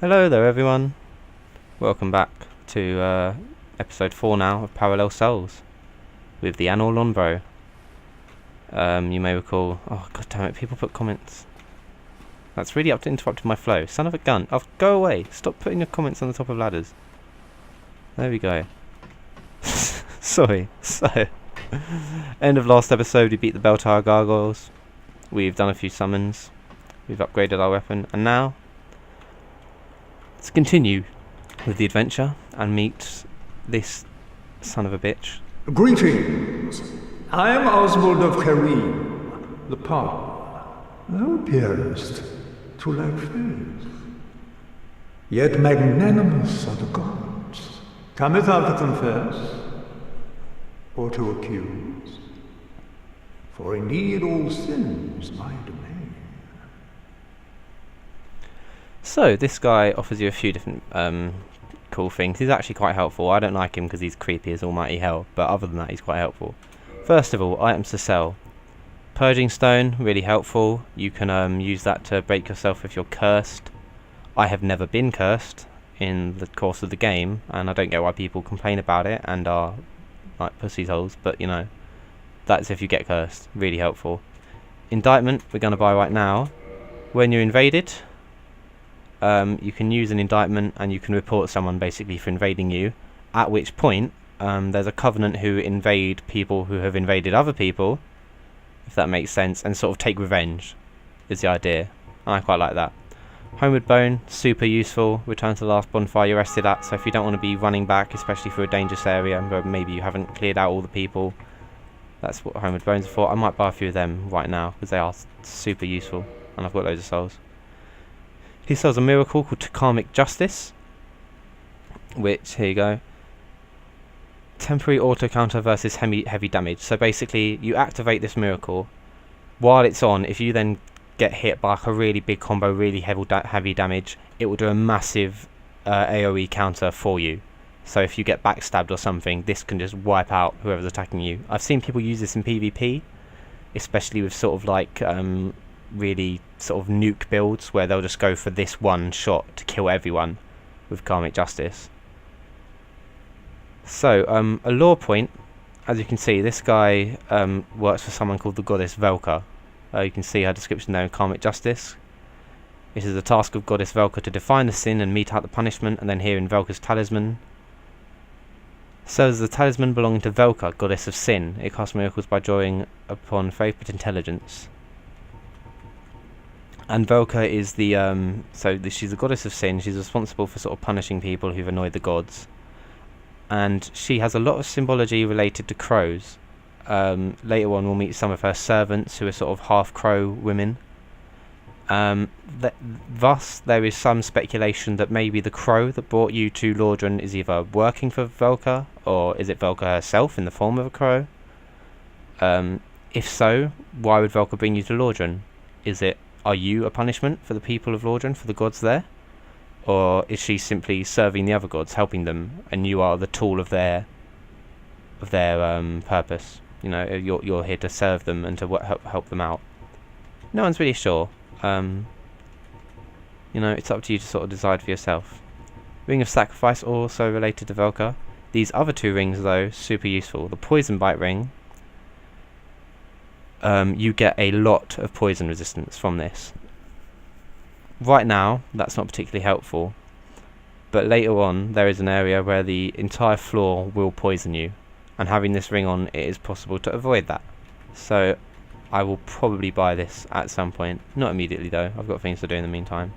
Hello there everyone, welcome back to episode 4 now of Parallel Souls with the Anor Lonbro. You may recall, oh god damn it, people put comments. That's really interrupted my flow, son of a gun. Oh, go away, stop putting your comments on the top of ladders. There we go. Sorry, so end of last episode we beat the Bell Tower Gargoyles, we've done a few summons, we've upgraded our weapon, and now let's continue with the adventure and meet this son of a bitch. Greetings. I am Oswald of Kareem, the Palm. Thou appearest to lack faith. Yet magnanimous are the gods. Cometh thou to confess, or to accuse? For indeed all sin is my domain. So this guy offers you a few different cool things. He's actually quite helpful. I don't like him because he's creepy as almighty hell, but other than that he's quite helpful. First of all, items to sell. Purging stone, really helpful. You can use that to break yourself if you're cursed. I have never been cursed in the course of the game, and I don't get why people complain about it and are like pussy holes, but you know, that's if you get cursed. Really helpful. Indictment, we're going to buy right now. When you're invaded, you can use an indictment and you can report someone basically for invading you, at which point there's a covenant who invade people who have invaded other people, if that makes sense, and sort of take revenge is the idea, and I quite like that. Homeward Bone, super useful. Return to the last bonfire you rested at, so if you don't want to be running back, especially through a dangerous area where maybe you haven't cleared out all the people, that's what Homeward Bones are for. I might buy a few of them right now because they are super useful and I've got loads of souls. He sells a miracle called Karmic Justice, which, here you go, temporary auto counter versus heavy damage. So basically you activate this miracle while it's on. If you then get hit by like a really big combo, really heavy damage, it will do a massive AoE counter for you. So if you get backstabbed or something, this can just wipe out whoever's attacking you. I've seen people use this in PvP, especially with sort of like really sort of nuke builds where they'll just go for this one shot to kill everyone with Karmic Justice. So a lore point, as you can see, this guy works for someone called the goddess Velka. You can see her description there in Karmic Justice. It is the task of goddess Velka to define the sin and mete out the punishment, and then here in Velka's talisman. So as the talisman belonging to Velka, goddess of sin, it casts miracles by drawing upon faith but intelligence. And Velka is the she's the goddess of sin. She's responsible for sort of punishing people who've annoyed the gods, and she has a lot of symbology related to crows. Later on we'll meet some of her servants who are sort of half crow women. Thus there is some speculation that maybe the crow that brought you to Lordran is either working for Velka, or is it Velka herself in the form of a crow? If so, why would Velka bring you to Lordran? Are you a punishment for the people of Lordran, for the gods there? Or is she simply serving the other gods, helping them, and you are the tool of their purpose? You know, you're here to serve them and to help them out. No one's really sure. You know, it's up to you to sort of decide for yourself. Ring of Sacrifice, also related to Velka. These other two rings, though, super useful. The Poison Bite ring. You get a lot of poison resistance from this. Right now, that's not particularly helpful, but later on, there is an area where the entire floor will poison you, and having this ring on, it is possible to avoid that. So, I will probably buy this at some point. Not immediately though, I've got things to do in the meantime.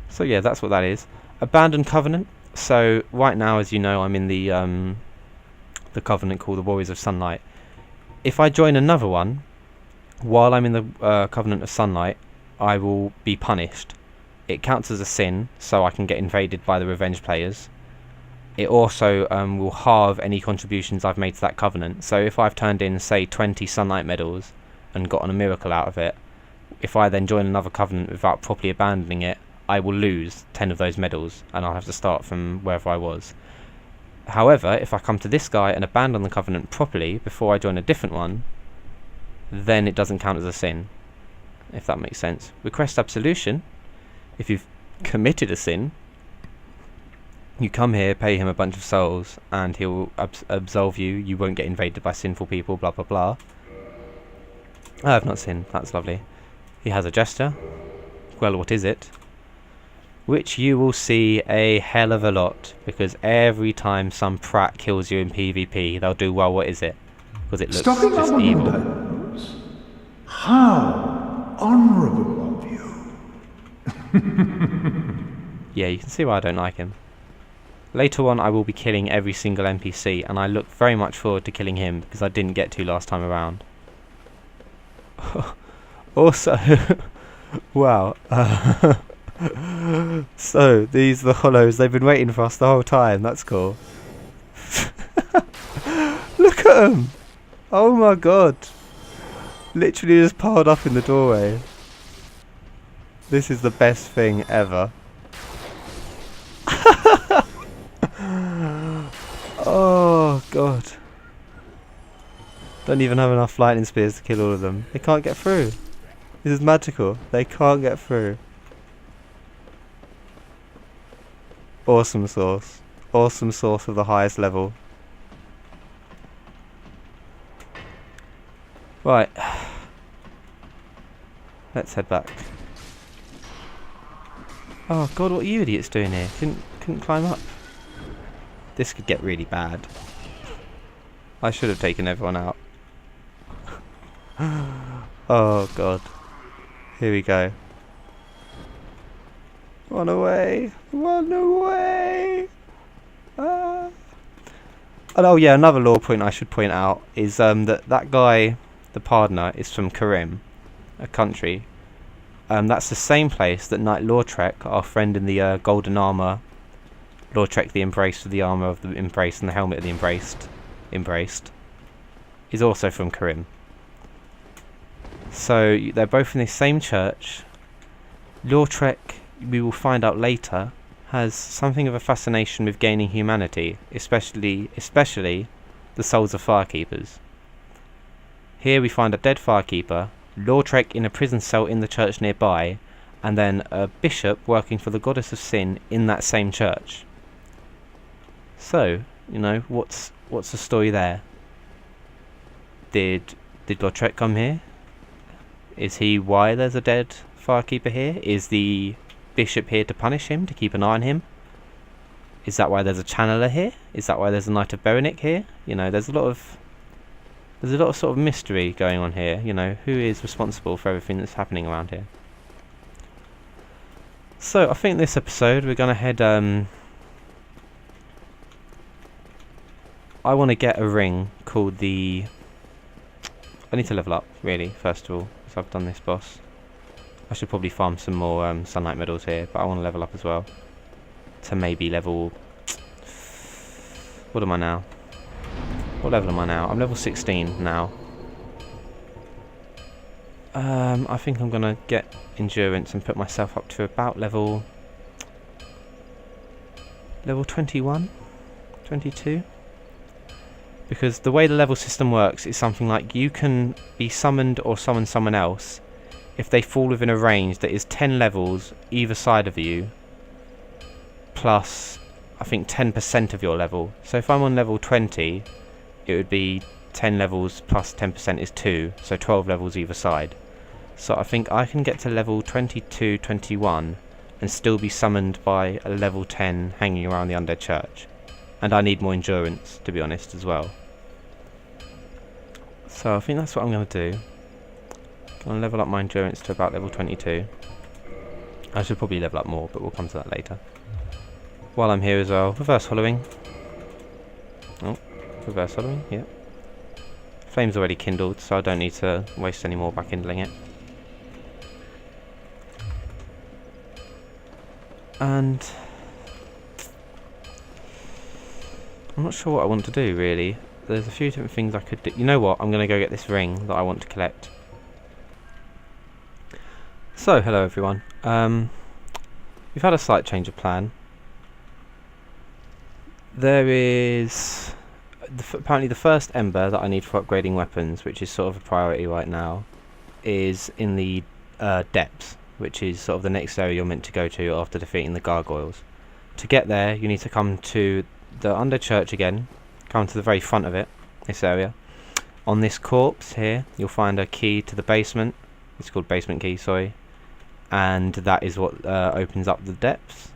So yeah, that's what that is. Abandoned Covenant. So, right now, as you know, I'm in the covenant called the Warriors of Sunlight. If I join another one, while I'm in the Covenant of Sunlight, I will be punished. It counts as a sin, so I can get invaded by the revenge players. It also will halve any contributions I've made to that covenant. So if I've turned in, say, 20 Sunlight medals and gotten a miracle out of it, if I then join another covenant without properly abandoning it, I will lose 10 of those medals, and I'll have to start from wherever I was. However, if I come to this guy and abandon the covenant properly before I join a different one, then it doesn't count as a sin, if that makes sense. Request absolution. If you've committed a sin, you come here, pay him a bunch of souls, and he'll absolve you. You won't get invaded by sinful people, blah blah blah. I have not sinned. That's lovely. He has a gesture. Well, what is it? Which you will see a hell of a lot, because every time some prat kills you in PvP, they'll do, well, what is it? Because it looks just evil. How honourable of you. Yeah, you can see why I don't like him. Later on, I will be killing every single NPC, and I look very much forward to killing him, because I didn't get to last time around. Also, wow. So, these are the hollows. They've been waiting for us the whole time. That's cool. Look at them! Oh my god. Literally just piled up in the doorway. This is the best thing ever. Oh god. Don't even have enough lightning spears to kill all of them. They can't get through. This is magical. They can't get through. Awesome sauce. Awesome sauce of the highest level. Right. Let's head back. Oh god, what are you idiots doing here? Couldn't climb up. This could get really bad. I should have taken everyone out. Oh god. Here we go. Run away! Run away! Ah. And oh yeah, another lore point I should point out is that guy, the Pardoner, is from Karim, a country. That's the same place that Knight Lautrec, our friend in the golden armour, Lautrec the Embraced with the armour of the Embraced and the helmet of the Embraced, is also from Karim. So they're both in the same church. Lautrec, we will find out later, has something of a fascination with gaining humanity, especially the souls of firekeepers. Here we find a dead firekeeper, Lautrec in a prison cell in the church nearby, and then a bishop working for the goddess of sin in that same church. So, you know, what's the story there? Did Lautrec come here? Is he why there's a dead firekeeper here? Is the bishop here to punish him, to keep an eye on him? Is that why there's a channeler here? Is that why there's a Knight of Berenic here? You know, there's a lot of sort of mystery going on here. You know, who is responsible for everything that's happening around here? So I think this episode we're gonna head. I want to get a ring called the. I need to level up really first of all, because I've done this boss. I should probably farm some more sunlight medals here, but I want to level up as well to maybe level. What am I now? What level am I now? I'm level 16 now. I think I'm gonna get endurance and put myself up to about level 21, 22. Because the way the level system works is something like you can be summoned or summon someone else if they fall within a range that is 10 levels either side of you, plus I think 10% of your level. So if I'm on level 20, it would be 10 levels plus 10% is 2, so 12 levels either side. So I think I can get to level 22, 21 and still be summoned by a level 10 hanging around the undead church. And I need more endurance, to be honest, as well. So I think that's what I'm going to do. I'm going to level up my endurance to about level 22. I should probably level up more, but we'll come to that later. While I'm here as well, reverse hollowing. Oh, reverse hollowing, yeah. Flame's already kindled, so I don't need to waste any more by kindling it. And I'm not sure what I want to do really. There's a few different things I could do. You know what? I'm going to go get this ring that I want to collect. So, hello everyone. We've had a slight change of plan. There is apparently the first ember that I need for upgrading weapons, which is sort of a priority right now, is in the depths. which is sort of the next area you're meant to go to after defeating the gargoyles. To get there, you need to come to the under church again, come to the very front of it, this area. On this corpse here, you'll find a key to the basement. It's called basement key, sorry. And that is what opens up the depths.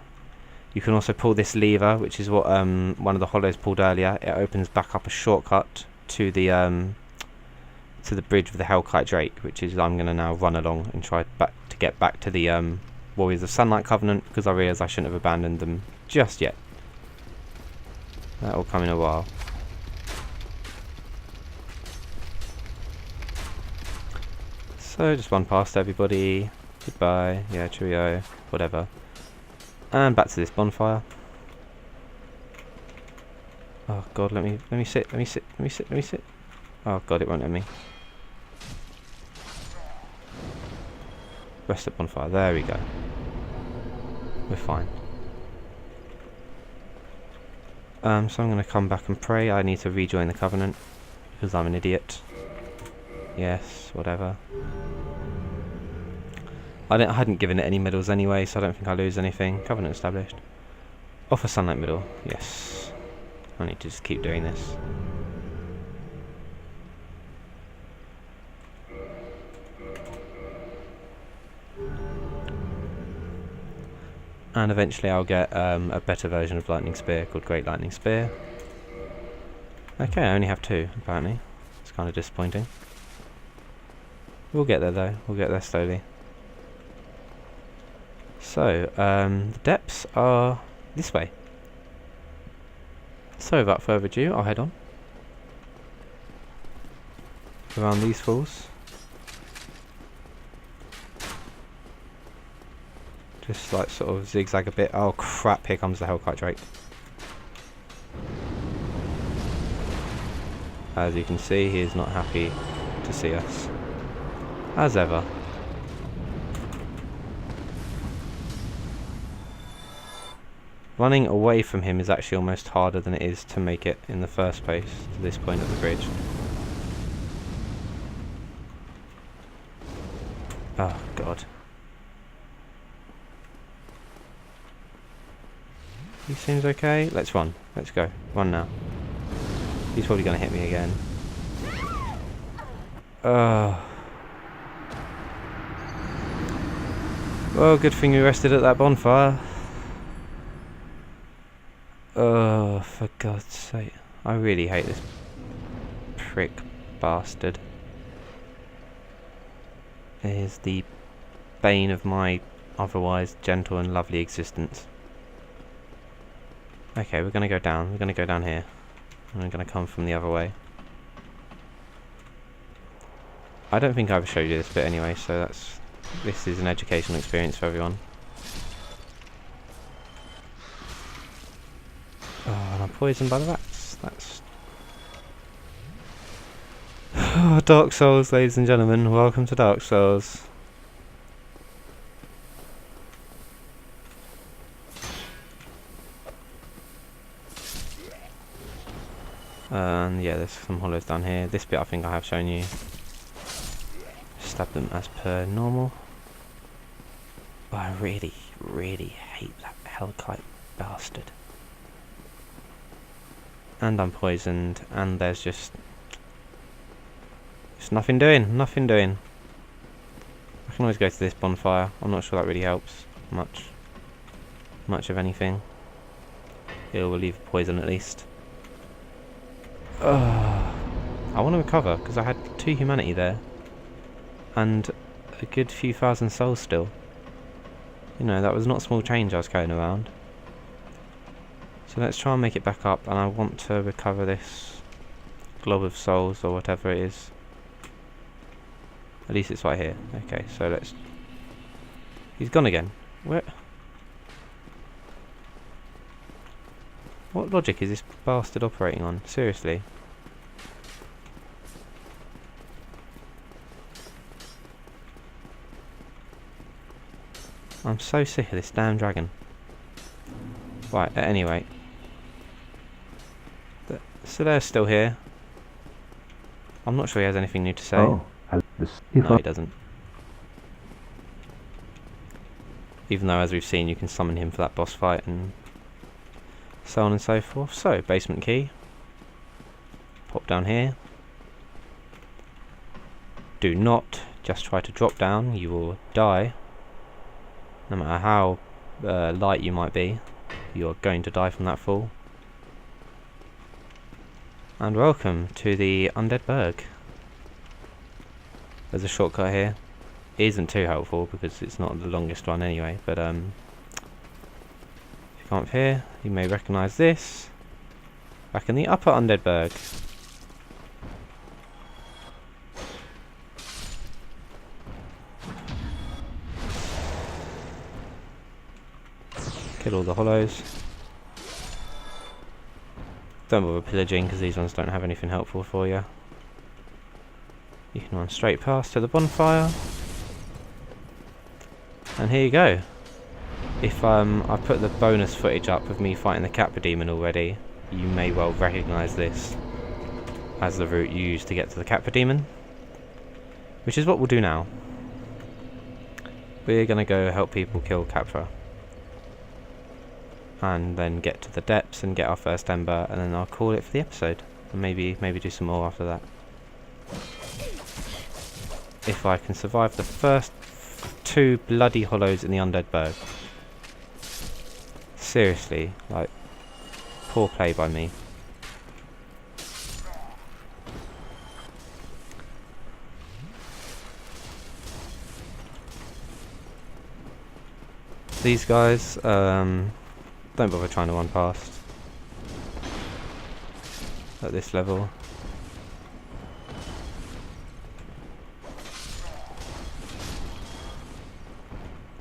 You can also pull this lever, which is what one of the hollows pulled earlier. It opens back up a shortcut to the bridge with the Hellkite Drake, which is I'm going to now run along and try to get back to the Warriors of Sunlight Covenant, because I realise I shouldn't have abandoned them just yet. That will come in a while. So just run past everybody. Goodbye. Yeah, cheerio. Whatever. And back to this bonfire. Oh god, let me sit. Oh god, it won't let me. Rest at bonfire. There we go. We're fine. So I'm going to come back and pray. I need to rejoin the Covenant because I'm an idiot. Yes, whatever. I hadn't given it any medals anyway, so I don't think I lose anything. Covenant established. Offer Sunlight Medal. Yes. I need to just keep doing this. And eventually I'll get a better version of Lightning Spear called Great Lightning Spear. Okay, I only have 2 apparently. It's kind of disappointing. We'll get there though. We'll get there slowly. So, the depths are this way. So without further ado, I'll head on. Around these falls. Just like sort of zigzag a bit. Oh crap, here comes the Hellkite Drake. As you can see, he is not happy to see us. As ever. Running away from him is actually almost harder than it is to make it in the first place to this point of the bridge. Oh god. He seems okay. Let's run. Let's go. Run now. He's probably going to hit me again. Well, good thing we rested at that bonfire. Oh, for God's sake. I really hate this prick bastard. It is the bane of my otherwise gentle and lovely existence. Okay, we're going to go down. We're going to go down here. And we're going to come from the other way. I don't think I ever showed you this bit anyway, so this is an educational experience for everyone. Oh, and I'm poisoned by the rats. That's... Oh, Dark Souls, ladies and gentlemen. Welcome to Dark Souls. And yeah, there's some hollows down here. This bit I think I have shown you. Stab them as per normal. Oh, I really, really hate that Hellkite bastard. And I'm poisoned, and there's just nothing doing, nothing doing. I can always go to this bonfire. I'm not sure that really helps much of anything. It will relieve poison at least. I want to recover because I had 2 humanity there and a good few thousand souls still. You know, that was not small change I was carrying around. So let's try and make it back up, and I want to recover this glob of souls or whatever it is. At least it's right here. Okay, so let's... He's gone again. Where? What logic is this bastard operating on? Seriously. I'm so sick of this damn dragon. Right, at any rate. So they're still here. I'm not sure he has anything new to say. Oh, No, he doesn't. Even though, as we've seen, you can summon him for that boss fight and so on and so forth. So, basement key. Pop down here. Do not just try to drop down, you will die. No matter how light you might be, you're going to die from that fall. And welcome to the Undead Burg. There's a shortcut here. It isn't too helpful because it's not the longest one anyway, but if you come up here, you may recognise this. Back in the upper Undead Burg. Kill all the hollows. Don't bother pillaging because these ones don't have anything helpful for you. You can run straight past to the bonfire. And here you go. If I've put the bonus footage up of me fighting the Capra demon already, you may well recognise this as the route you use to get to the Capra demon. Which is what we'll do now. We're going to go help people kill Capra. And then get to the depths and get our first ember, and then I'll call it for the episode. And maybe do some more after that. If I can survive the first 2 bloody hollows in the Undead Burg. Seriously, like, poor play by me. These guys, don't bother trying to run past at this level.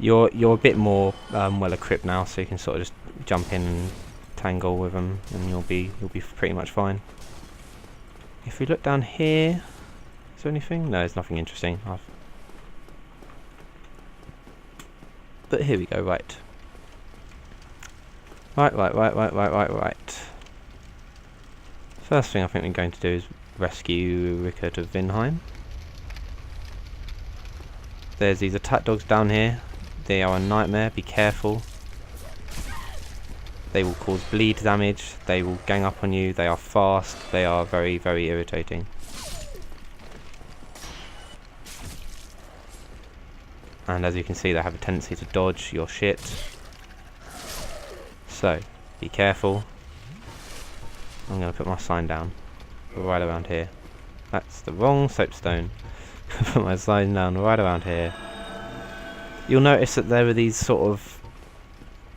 You're a bit more well equipped now, so you can sort of just jump in and tangle with them, and you'll be pretty much fine. If we look down here, is there anything? No, there's nothing interesting. But here we go. Right. First thing I think we're going to do is rescue Rickard of Vinheim. There's these attack dogs down here. They are a nightmare, be careful. They will cause bleed damage, they will gang up on you, they are fast, they are very, very irritating. And as you can see, they have a tendency to dodge your shit. So, be careful. I'm going to put my sign down, right around here. That's the wrong soapstone. Put my sign down right around here. You'll notice that there are these sort of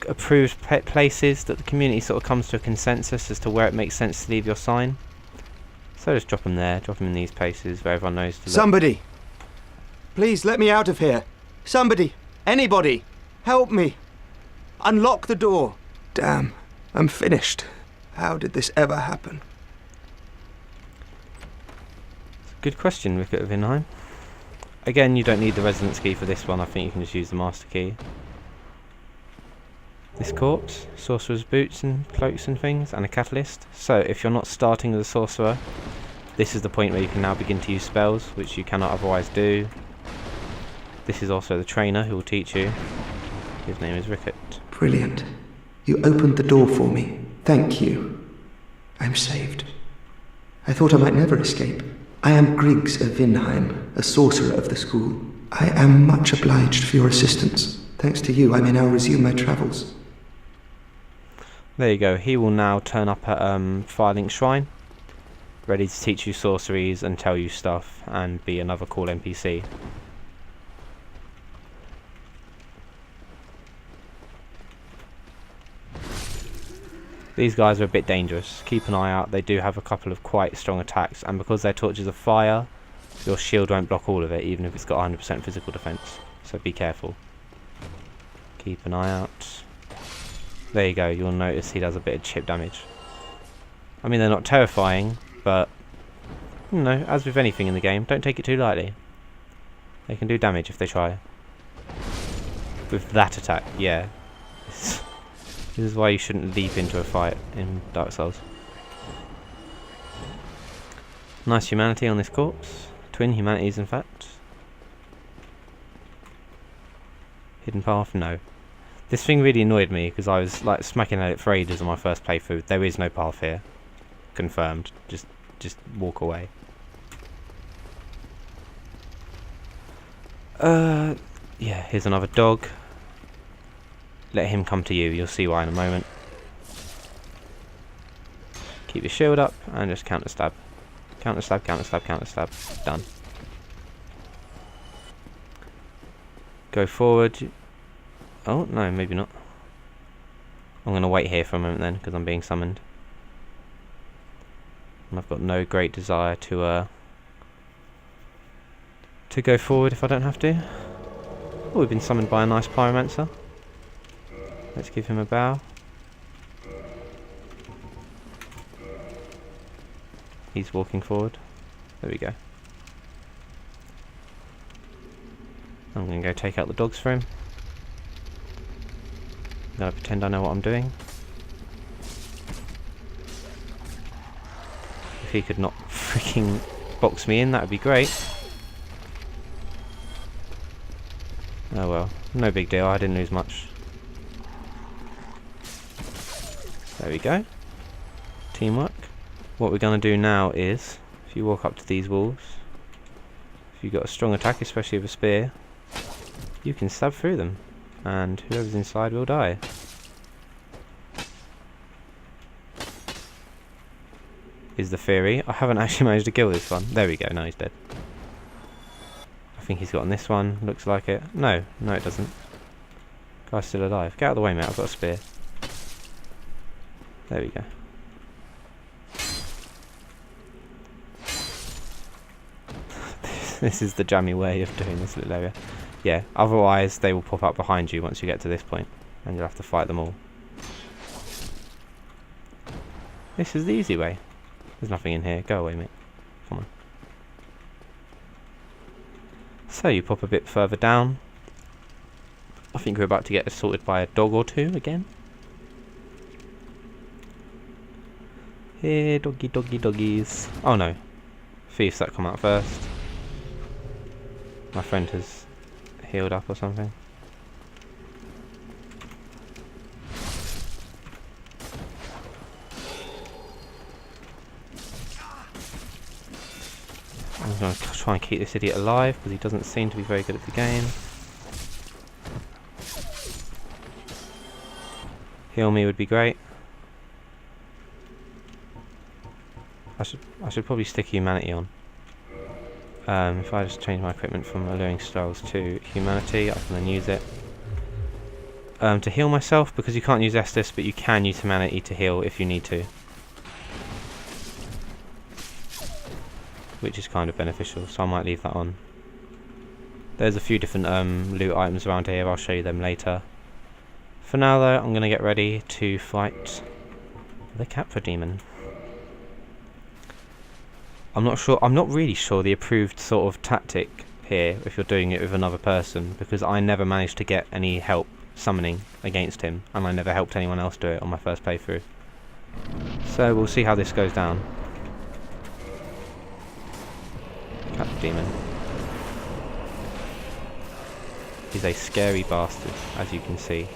approved places that the community sort of comes to a consensus as to where it makes sense to leave your sign. So just drop them there, drop them in these places where everyone knows to look. Somebody! Please let me out of here. Somebody! Anybody! Help me! Unlock the door! Damn, I'm finished. How did this ever happen? Good question, Rickard of Vinheim. Again, you don't need the residence key for this one. I think you can just use the master key. This corpse, sorcerer's boots and cloaks and things, and a catalyst. So if you're not starting as a sorcerer, this is the point where you can now begin to use spells, which you cannot otherwise do. This is also the trainer who will teach you. His name is Rickard. Brilliant. You opened the door for me. Thank you. I'm saved. I thought I might never escape. I am Griggs of Vinheim, a sorcerer of the school. I am much obliged for your assistance. Thanks to you, I may now resume my travels. There you go. He will now turn up at Firelink Shrine, ready to teach you sorceries and tell you stuff, and be another cool NPC. These guys are a bit dangerous. Keep an eye out. They do have a couple of quite strong attacks, and because their torches are fire, your shield won't block all of it, even if it's got 100% physical defense. So be careful. Keep an eye out. There you go. You'll notice he does a bit of chip damage. I mean, they're not terrifying, but you know, as with anything in the game, don't take it too lightly. They can do damage if they try. With that attack, yeah. This is why you shouldn't leap into a fight in Dark Souls. Nice humanity on this corpse. Twin humanities, in fact. Hidden path? No. This thing really annoyed me because I was like smacking at it for ages on my first playthrough. There is no path here. Confirmed. Just walk away. Yeah, here's another dog. Let him come to you. You'll see why in a moment. Keep your shield up and just counter stab. Counter stab, counter stab, counter stab. Done. Go forward. Oh, no, maybe not. I'm going to wait here for a moment then, because I'm being summoned. And I've got no great desire to go forward if I don't have to. Oh, we've been summoned by a nice pyromancer. Let's give him a bow. He's walking forward. There we go. I'm going to go take out the dogs for him. I'm going to pretend I know what I'm doing. If he could not freaking box me in, that would be great. Oh well, no big deal, I didn't lose much. There we go. Teamwork. What we're going to do now is, if you walk up to these walls, if you've got a strong attack, especially with a spear, you can stab through them, and whoever's inside will die. Is the theory. I haven't actually managed to kill this one. There we go, now he's dead. I think he's got on this one, looks like it. No, it doesn't. Guy's still alive. Get out of the way, mate, I've got a spear. There we go. This is the jammy way of doing this little area. Yeah, otherwise they will pop up behind you once you get to this point, and you'll have to fight them all. This is the easy way. There's nothing in here. Go away, mate. Come on. So you pop a bit further down. I think we're about to get assaulted by a dog or two again. Here, doggy, doggy, doggies. Oh no. Thieves that come out first. My friend has healed up or something. I'm going to try and keep this idiot alive because he doesn't seem to be very good at the game. Heal me would be great. I should probably stick humanity on. If I just change my equipment from alluring styles to humanity, I can then use it to heal myself, because you can't use Estus, but you can use humanity to heal if you need to, which is kind of beneficial, so I might leave that on. There's a few different loot items around here, I'll show you them later. For now though, I'm going to get ready to fight the Capra demon. I'm not really sure the approved sort of tactic here if you're doing it with another person, because I never managed to get any help summoning against him, and I never helped anyone else do it on my first playthrough. So we'll see how this goes down. Capra demon. He's a scary bastard, as you can see.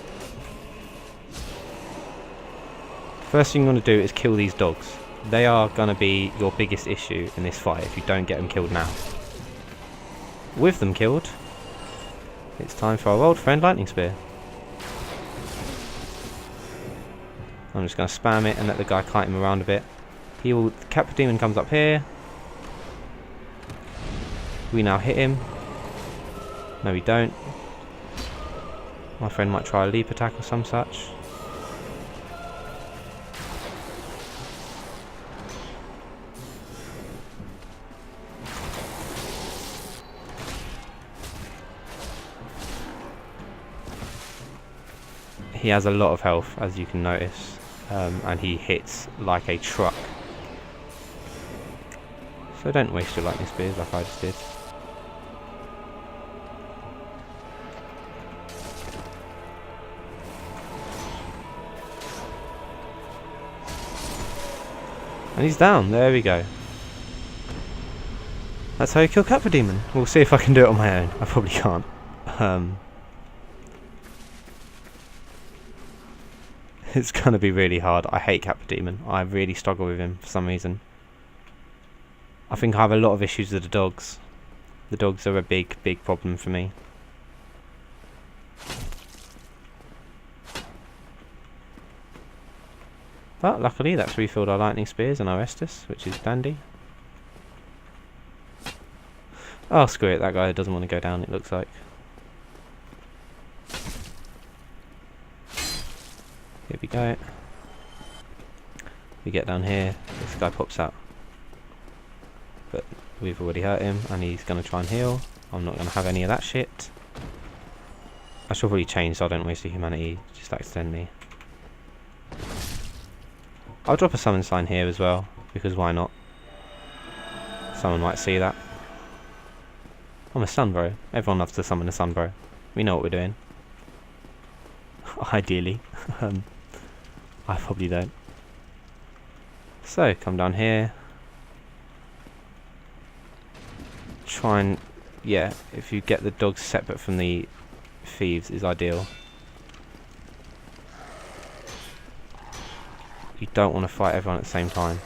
First thing you want to do is kill these dogs. They are going to be your biggest issue in this fight if you don't get them killed now. With them killed, it's time for our old friend Lightning Spear. I'm just going to spam it and let the guy kite him around a bit. The Capra demon comes up here. We now hit him. No, we don't. My friend might try a leap attack or some such. He has a lot of health, as you can notice, and he hits like a truck. So don't waste your lightning spears like I just did. And he's down, there we go. That's how you kill Capra demon. We'll see if I can do it on my own. I probably can't. It's gonna be really hard. I hate Capra Demon. I really struggle with him for some reason. I think I have a lot of issues with the dogs. The dogs are a big problem for me. But luckily that's refilled our lightning spears and our Estus, which is dandy. Oh, screw it, that guy doesn't want to go down, it looks like. Here we go. We get down here, this guy pops out. But we've already hurt him, and he's going to try and heal. I'm not going to have any of that shit. I should probably change so I don't waste the humanity, just accidentally. I'll drop a summon sign here as well, because why not? Someone might see that. I'm a sun bro. Everyone loves to summon a sun bro. We know what we're doing. Ideally. I probably don't. So, come down here. Try and... yeah, if you get the dogs separate from the thieves is ideal. You don't want to fight everyone at the same time.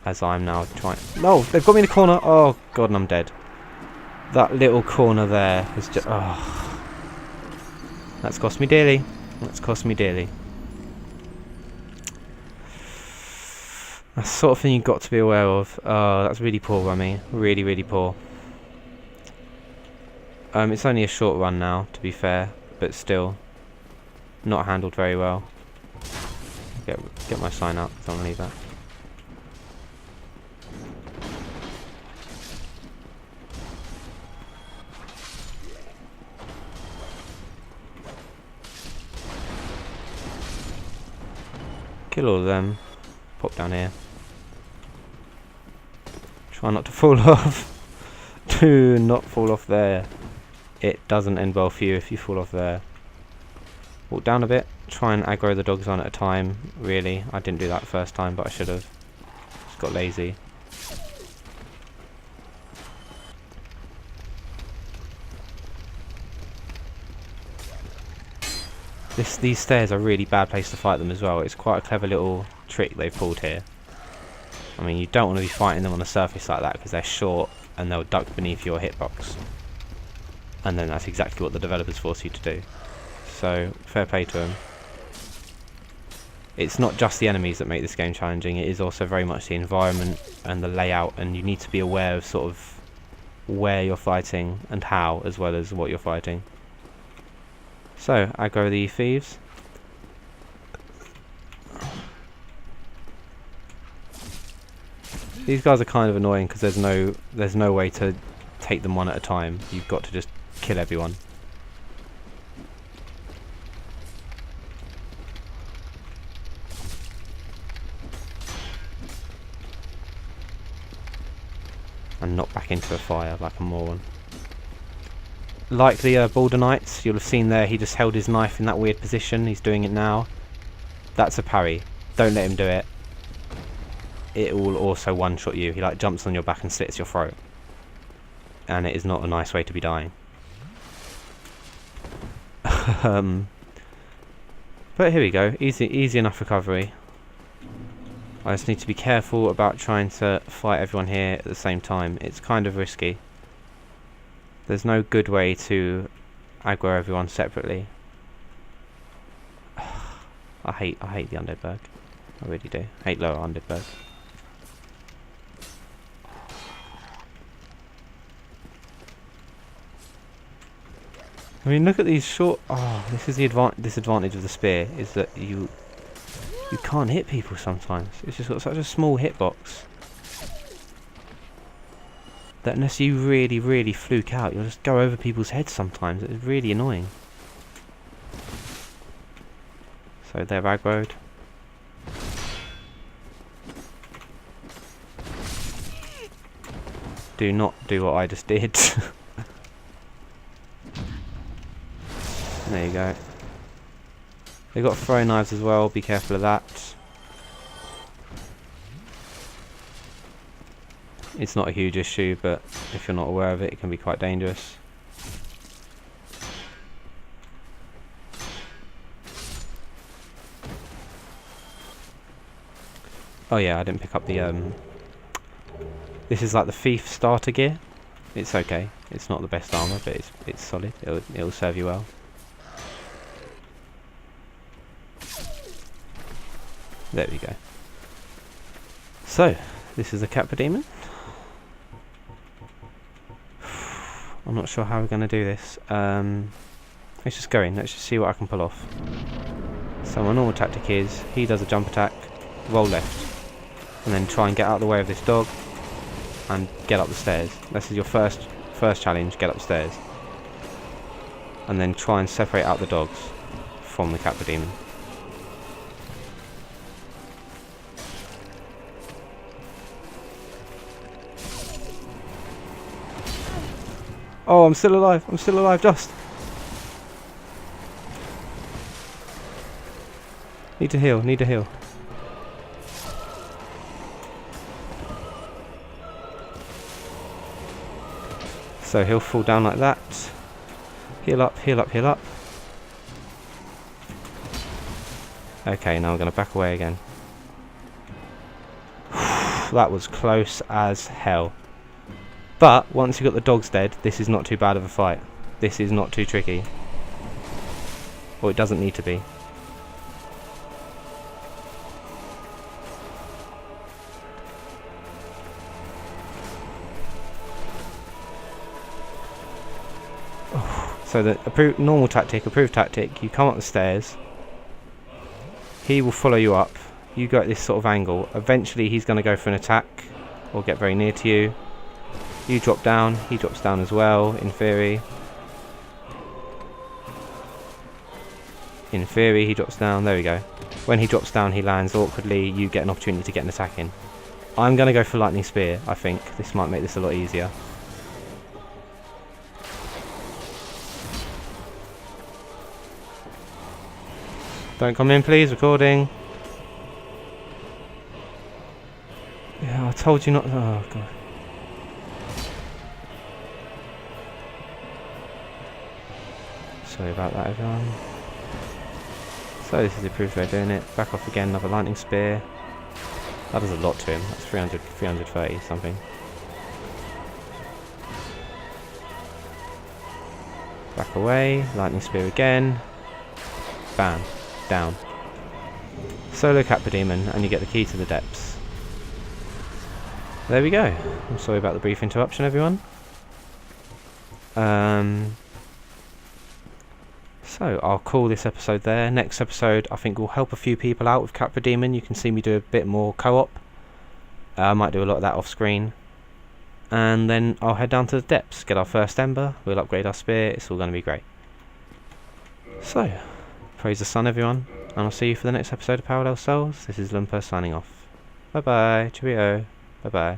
As I'm now trying... no! They've got me in the corner! Oh god, and I'm dead. That little corner there has just... oh. That's cost me dearly. That's cost me dearly. That's the sort of thing you've got to be aware of. Oh, that's really poor by me. Really poor. It's only a short run now, to be fair. But still. Not handled very well. Get my sign up. Don't leave that. Kill all of them. Pop down here. Try not to fall off. Do not fall off there. It doesn't end well for you if you fall off there. Walk down a bit. Try and aggro the dogs on at a time. Really, I didn't do that the first time, but I should have. Just got lazy. These stairs are a really bad place to fight them as well. It's quite a clever little trick they've pulled here. I mean, you don't want to be fighting them on a surface like that because they're short and they'll duck beneath your hitbox. And then that's exactly what the developers force you to do. So, fair play to them. It's not just the enemies that make this game challenging, it is also very much the environment and the layout, and you need to be aware of sort of where you're fighting and how, as well as what you're fighting. So, aggro the thieves. These guys are kind of annoying because there's no way to take them one at a time. You've got to just kill everyone. And knock back into a fire like a moron. Like the Balder Knights, you'll have seen there he just held his knife in that weird position. He's doing it now. That's a parry. Don't let him do it. It will also one-shot you. He like jumps on your back and slits your throat. And it is not a nice way to be dying. But here we go. Easy enough recovery. I just need to be careful about trying to fight everyone here at the same time. It's kind of risky. There's no good way to aggro everyone separately. I hate the undead burg. I really do. I hate lower undead burg. I mean, look at these short... oh, this is the disadvantage of the spear, is that you can't hit people sometimes. It's just got such a small hitbox that unless you really fluke out, you'll just go over people's heads sometimes. It's really annoying. So they're aggroed. Do not do what I just did. There you go. They've got throwing knives as well, be careful of that. It's not a huge issue, but if you're not aware of it, it can be quite dangerous. Oh yeah, I didn't pick up the this is like the thief starter gear. It's okay. It's not the best armor, but it's solid. It'll serve you well. There we go. So, this is the Capra demon. I'm not sure how we're going to do this. Let's just go in. Let's just see what I can pull off. So my normal tactic is, he does a jump attack, roll left, and then try and get out of the way of this dog, and get up the stairs. This is your first challenge, get upstairs. And then try and separate out the dogs from the Capra demon. Oh, I'm still alive, Just. Need to heal. So he'll fall down like that. Heal up. Okay, now I'm going to back away again. That was close as hell. But, once you've got the dogs dead, this is not too bad of a fight. This is not too tricky. Or it doesn't need to be. So the approved tactic, you come up the stairs, he will follow you up, you go at this sort of angle, eventually he's going to go for an attack, or get very near to you, you drop down, he drops down as well, in theory he drops down, there we go. When he drops down he lands awkwardly, you get an opportunity to get an attack in. I'm going to go for lightning spear, I think, this might make this a lot easier. Don't come in, please. Recording. Yeah, I told you not. Oh god. Sorry about that, everyone. So this is the approved way of doing it. Back off again. Another lightning spear. That does a lot to him. That's 330 something. Back away. Lightning spear again. Bam. Down. Solo Capra demon, and you get the key to the depths. There we go. I'm sorry about the brief interruption, everyone. So I'll call this episode there. Next episode I think will help a few people out with Capra demon. You can see me do a bit more co-op. I might do a lot of that off screen. And then I'll head down to the depths, get our first ember, we'll upgrade our spear, it's all going to be great. So, praise the sun, everyone, and I'll see you for the next episode of Parallel Souls. This is Lumper signing off. Bye bye, cheerio, bye bye.